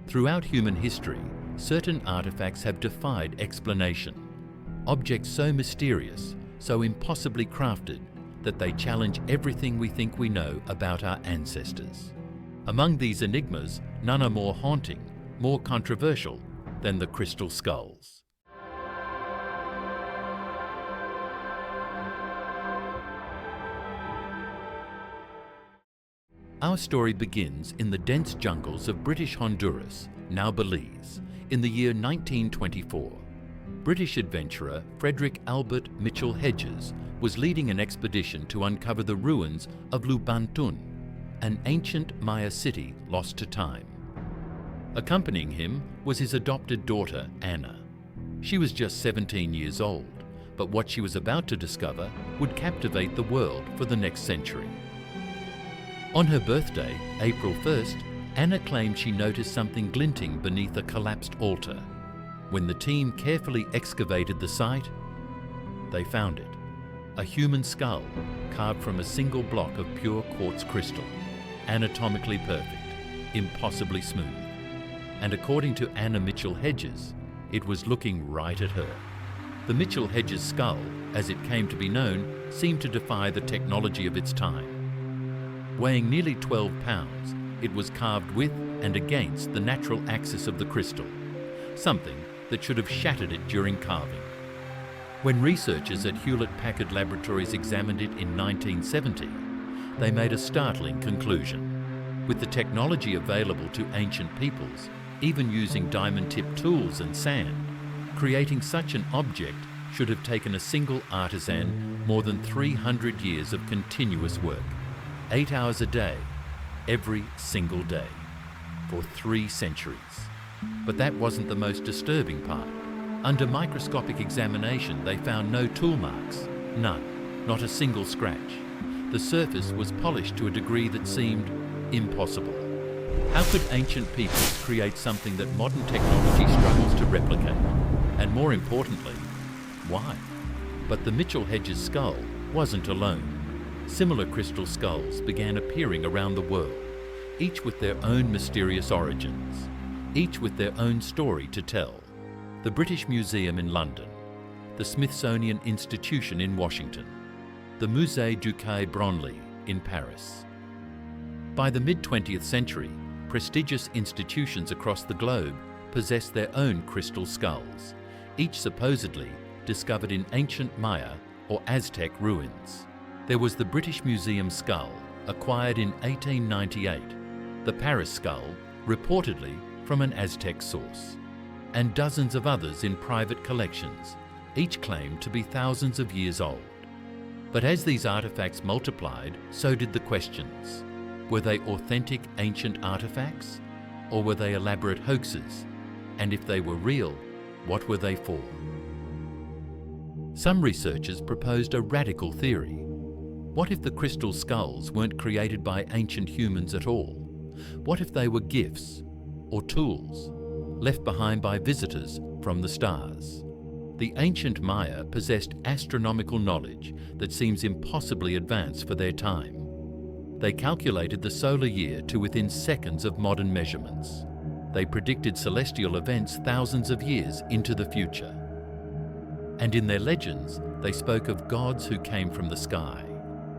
Throughout human history, certain artifacts have defied explanation. Objects so mysterious, so impossibly crafted, that they challenge everything we think we know about our ancestors. Among these enigmas, none are more haunting, more controversial than the crystal skulls. Our story begins in the dense jungles of British Honduras, now Belize, in the year 1924. British adventurer Frederick Albert Mitchell Hedges was leading an expedition to uncover the ruins of Lubantun, an ancient Maya city lost to time. Accompanying him was his adopted daughter, Anna. She was just 17 years old, but what she was about to discover would captivate the world for the next century. On her birthday, April 1st, Anna claimed she noticed something glinting beneath a collapsed altar. When the team carefully excavated the site, they found it. A human skull carved from a single block of pure quartz crystal, anatomically perfect, impossibly smooth. And according to Anna Mitchell Hedges, it was looking right at her. The Mitchell Hedges skull, as it came to be known, seemed to defy the technology of its time. Weighing nearly 12 pounds, it was carved with and against the natural axis of the crystal, something that should have shattered it during carving. When researchers at Hewlett-Packard Laboratories examined it in 1970, they made a startling conclusion. With the technology available to ancient peoples, even using diamond-tipped tools and sand, creating such an object should have taken a single artisan more than 300 years of continuous work, 8 hours a day, every single day, for 3 centuries. But that wasn't the most disturbing part. Under microscopic examination, they found no tool marks, none, not a single scratch. The surface was polished to a degree that seemed impossible. How could ancient peoples create something that modern technology struggles to replicate? And more importantly, why? But the Mitchell Hedges skull wasn't alone. Similar crystal skulls began appearing around the world, each with their own mysterious origins, each with their own story to tell. The British Museum in London, the Smithsonian Institution in Washington, the Musée du Quai Branly in Paris. By the mid-20th century, prestigious institutions across the globe possessed their own crystal skulls, each supposedly discovered in ancient Maya or Aztec ruins. There was the British Museum skull, acquired in 1898, the Paris skull, reportedly from an Aztec source, and dozens of others in private collections, each claimed to be thousands of years old. But as these artifacts multiplied, so did the questions. Were they authentic ancient artifacts, or were they elaborate hoaxes? And if they were real, what were they for? Some researchers proposed a radical theory. What if the crystal skulls weren't created by ancient humans at all? What if they were gifts or tools left behind by visitors from the stars? The ancient Maya possessed astronomical knowledge that seems impossibly advanced for their time. They calculated the solar year to within seconds of modern measurements. They predicted celestial events thousands of years into the future. And in their legends, they spoke of gods who came from the sky,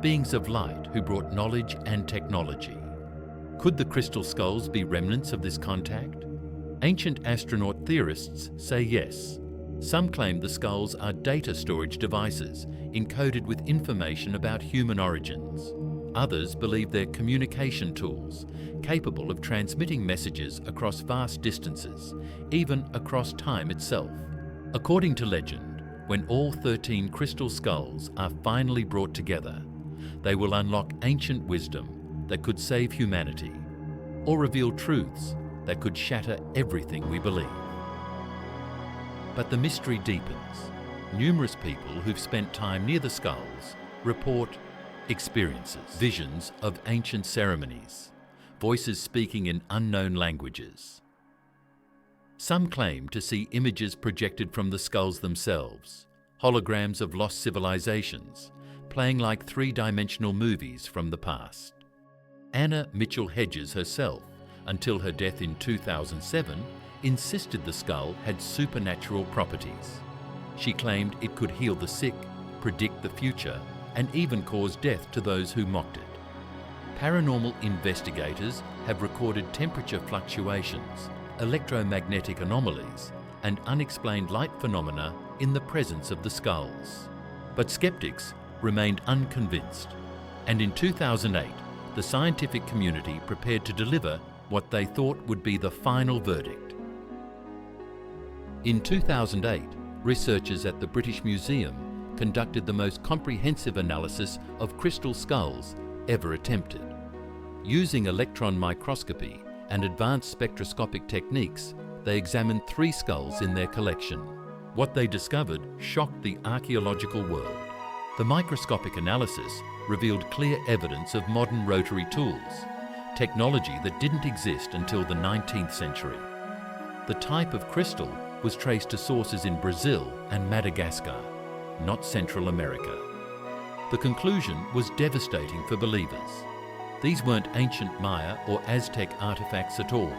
beings of light who brought knowledge and technology. Could the crystal skulls be remnants of this contact? Ancient astronaut theorists say yes. Some claim the skulls are data storage devices encoded with information about human origins. Others believe they're communication tools, capable of transmitting messages across vast distances, even across time itself. According to legend, when all 13 crystal skulls are finally brought together, they will unlock ancient wisdom that could save humanity, or reveal truths that could shatter everything we believe. But the mystery deepens. Numerous people who've spent time near the skulls report experiences, visions of ancient ceremonies, voices speaking in unknown languages. Some claim to see images projected from the skulls themselves, holograms of lost civilizations, playing like 3-dimensional movies from the past. Anna Mitchell Hedges herself, until her death in 2007, insisted the skull had supernatural properties. She claimed it could heal the sick, predict the future, and even cause death to those who mocked it. Paranormal investigators have recorded temperature fluctuations, electromagnetic anomalies, and unexplained light phenomena in the presence of the skulls. But skeptics remained unconvinced, and in 2008, the scientific community prepared to deliver what they thought would be the final verdict. In 2008, researchers at the British Museum conducted the most comprehensive analysis of crystal skulls ever attempted. Using electron microscopy and advanced spectroscopic techniques, they examined 3 skulls in their collection. What they discovered shocked the archaeological world. The microscopic analysis revealed clear evidence of modern rotary tools, technology that didn't exist until the 19th century. The type of crystal was traced to sources in Brazil and Madagascar, not Central America. The conclusion was devastating for believers. These weren't ancient Maya or Aztec artifacts at all.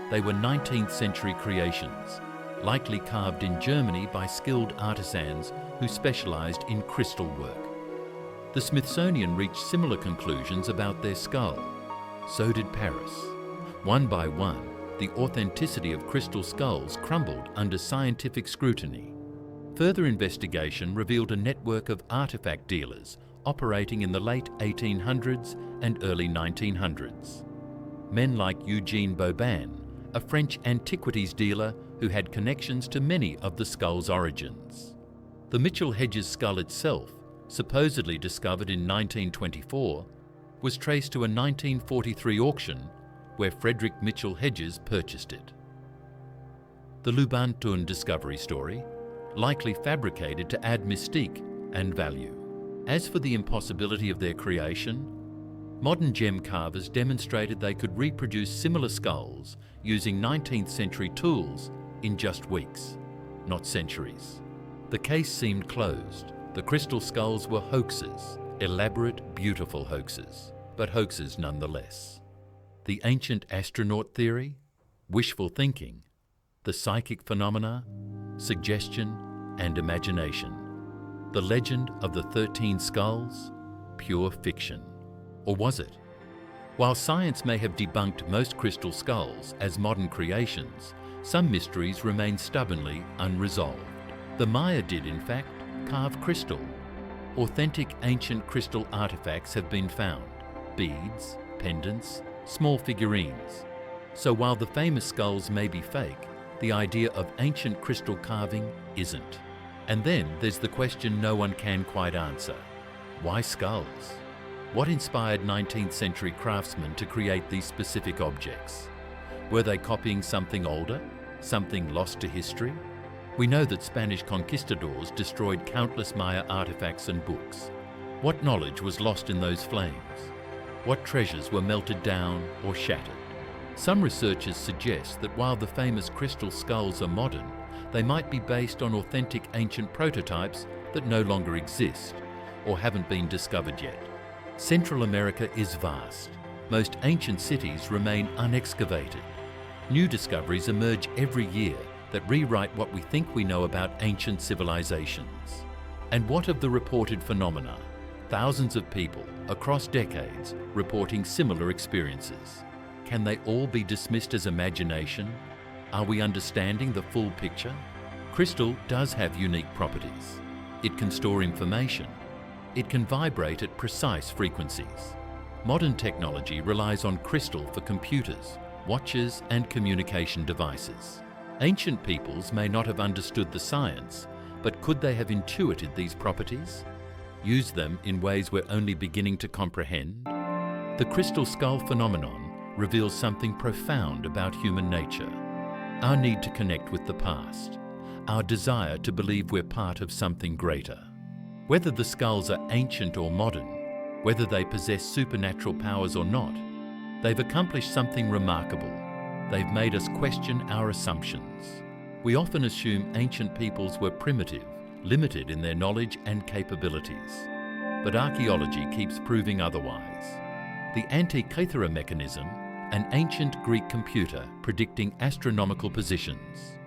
They were 19th century creations, likely carved in Germany by skilled artisans who specialized in crystal work. The Smithsonian reached similar conclusions about their skull. So did Paris. One by one, the authenticity of crystal skulls crumbled under scientific scrutiny. Further investigation revealed a network of artifact dealers operating in the late 1800s and early 1900s. Men like Eugene Boban, a French antiquities dealer who had connections to many of the skull's origins. The Mitchell-Hedges skull itself, supposedly discovered in 1924, was traced to a 1943 auction where Frederick Mitchell-Hedges purchased it. The Lubantun discovery story, likely fabricated to add mystique and value. As for the impossibility of their creation, modern gem carvers demonstrated they could reproduce similar skulls using 19th century tools in just weeks, not centuries. The case seemed closed. The crystal skulls were hoaxes, elaborate, beautiful hoaxes, but hoaxes nonetheless. The ancient astronaut theory, wishful thinking, the psychic phenomena, suggestion and imagination. The legend of the 13 skulls, pure fiction. Or was it? While science may have debunked most crystal skulls as modern creations, some mysteries remain stubbornly unresolved. The Maya did, in fact, carve crystal. Authentic ancient crystal artifacts have been found: beads, pendants, small figurines. So while the famous skulls may be fake, the idea of ancient crystal carving isn't. And then there's the question no one can quite answer. Why skulls? What inspired 19th century craftsmen to create these specific objects? Were they copying something older? Something lost to history? We know that Spanish conquistadors destroyed countless Maya artifacts and books. What knowledge was lost in those flames? What treasures were melted down or shattered? Some researchers suggest that while the famous crystal skulls are modern, they might be based on authentic ancient prototypes that no longer exist or haven't been discovered yet. Central America is vast. Most ancient cities remain unexcavated. New discoveries emerge every year that rewrite what we think we know about ancient civilizations. And what of the reported phenomena? Thousands of people across decades reporting similar experiences. Can they all be dismissed as imagination? Are we understanding the full picture? Crystal does have unique properties. It can store information. It can vibrate at precise frequencies. Modern technology relies on crystal for computers, watches, and communication devices. Ancient peoples may not have understood the science, but could they have intuited these properties? Used them in ways we're only beginning to comprehend? The crystal skull phenomenon reveals something profound about human nature. Our need to connect with the past, our desire to believe we're part of something greater. Whether the skulls are ancient or modern, whether they possess supernatural powers or not, they've accomplished something remarkable. They've made us question our assumptions. We often assume ancient peoples were primitive, limited in their knowledge and capabilities. But archaeology keeps proving otherwise. The Antikythera mechanism, an ancient Greek computer predicting astronomical positions,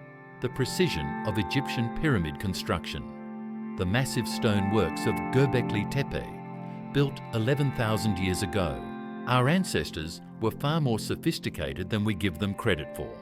the precision of Egyptian pyramid construction, the massive stone works of Göbekli Tepe, built 11,000 years ago. Our ancestors were far more sophisticated than we give them credit for.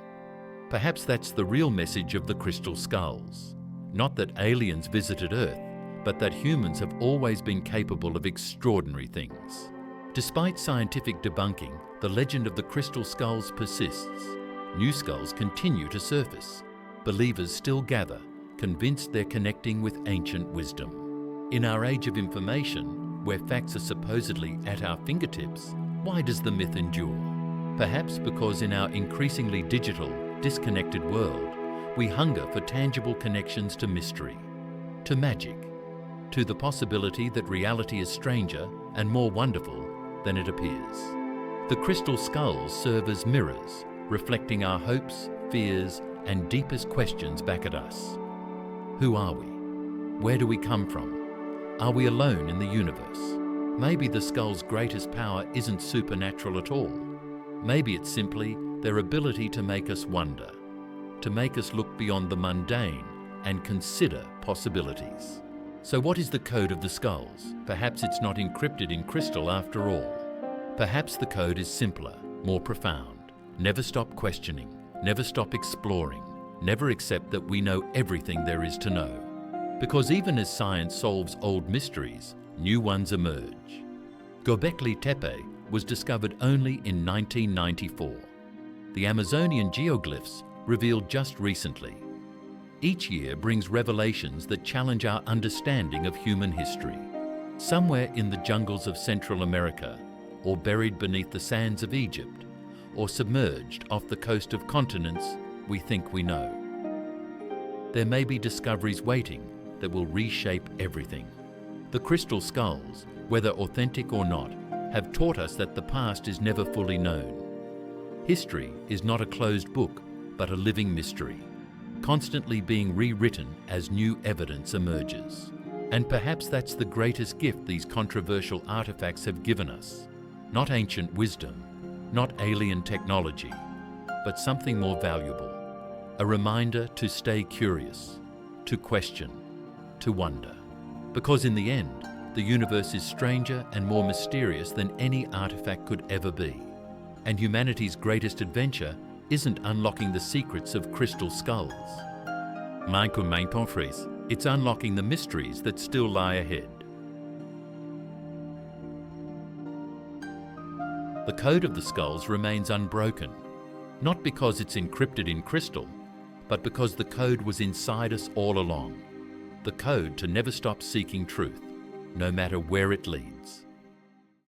Perhaps that's the real message of the crystal skulls. Not that aliens visited Earth, but that humans have always been capable of extraordinary things. Despite scientific debunking, the legend of the crystal skulls persists. New skulls continue to surface. Believers still gather, convinced they're connecting with ancient wisdom. In our age of information, where facts are supposedly at our fingertips, why does the myth endure? Perhaps because in our increasingly digital, disconnected world, we hunger for tangible connections to mystery, to magic, to the possibility that reality is stranger and more wonderful than it appears. The crystal skulls serve as mirrors, reflecting our hopes, fears, and deepest questions back at us. Who are we? Where do we come from? Are we alone in the universe? Maybe the skull's greatest power isn't supernatural at all. Maybe it's simply their ability to make us wonder, to make us look beyond the mundane and consider possibilities. So what is the code of the skulls? Perhaps it's not encrypted in crystal after all. Perhaps the code is simpler, more profound. Never stop questioning, never stop exploring, never accept that we know everything there is to know. Because even as science solves old mysteries, new ones emerge. Göbekli Tepe was discovered only in 1994. The Amazonian geoglyphs revealed just recently. Each year brings revelations that challenge our understanding of human history. Somewhere in the jungles of Central America, or buried beneath the sands of Egypt, or submerged off the coast of continents we think we know. There may be discoveries waiting that will reshape everything. The crystal skulls, whether authentic or not, have taught us that the past is never fully known. History is not a closed book, but a living mystery, constantly being rewritten as new evidence emerges. And perhaps that's the greatest gift these controversial artifacts have given us. Not ancient wisdom, not alien technology, but something more valuable. A reminder to stay curious, to question, to wonder. Because in the end, the universe is stranger and more mysterious than any artifact could ever be. And humanity's greatest adventure isn't unlocking the secrets of crystal skulls. It's unlocking the mysteries that still lie ahead. The code of the skulls remains unbroken, not because it's encrypted in crystal, but because the code was inside us all along. The code to never stop seeking truth, no matter where it leads.